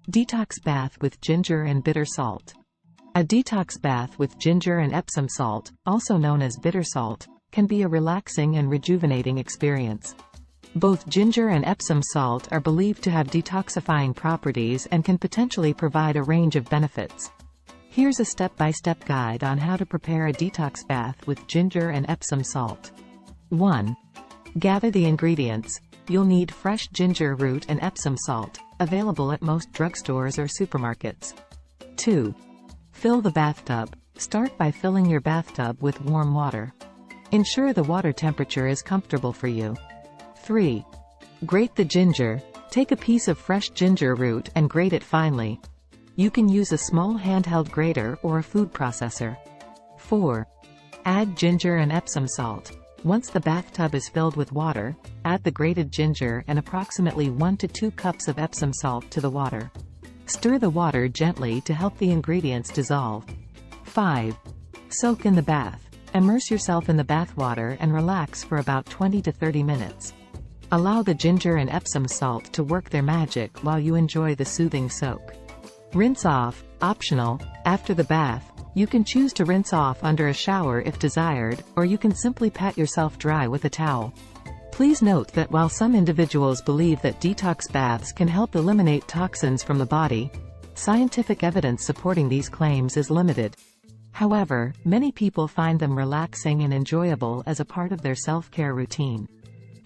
Detox bath with ginger and bitter salt. A detox bath with ginger and Epsom salt, also known as bitter salt, can be a relaxing and rejuvenating experience. Both ginger and Epsom salt are believed to have detoxifying properties and can potentially provide a range of benefits. Here's a step-by-step guide on how to prepare a detox bath with ginger and Epsom salt. 1. Gather the ingredients. You'll need fresh ginger root and Epsom salt, available at most drugstores or supermarkets. 2. Fill the bathtub. Start by filling your bathtub with warm water. Ensure the water temperature is comfortable for you. 3. Grate the ginger. Take a piece of fresh ginger root and grate it finely. You can use a small handheld grater or a food processor. 4. Add ginger and Epsom salt. Once the bathtub is filled with water, add the grated ginger and approximately 1 to 2 cups of Epsom salt to the water. Stir the water gently to help the ingredients dissolve. 5. Soak in the bath. Immerse yourself in the bath water and relax for about 20 to 30 minutes. Allow the ginger and Epsom salt to work their magic while you enjoy the soothing soak. Rinse off, optional. After the bath, you can choose to rinse off under a shower if desired, or you can simply pat yourself dry with a towel. Please note that while some individuals believe that detox baths can help eliminate toxins from the body, scientific evidence supporting these claims is limited. However, many people find them relaxing and enjoyable as a part of their self-care routine.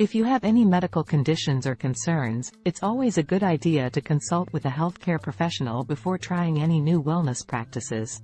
If you have any medical conditions or concerns, it's always a good idea to consult with a healthcare professional before trying any new wellness practices.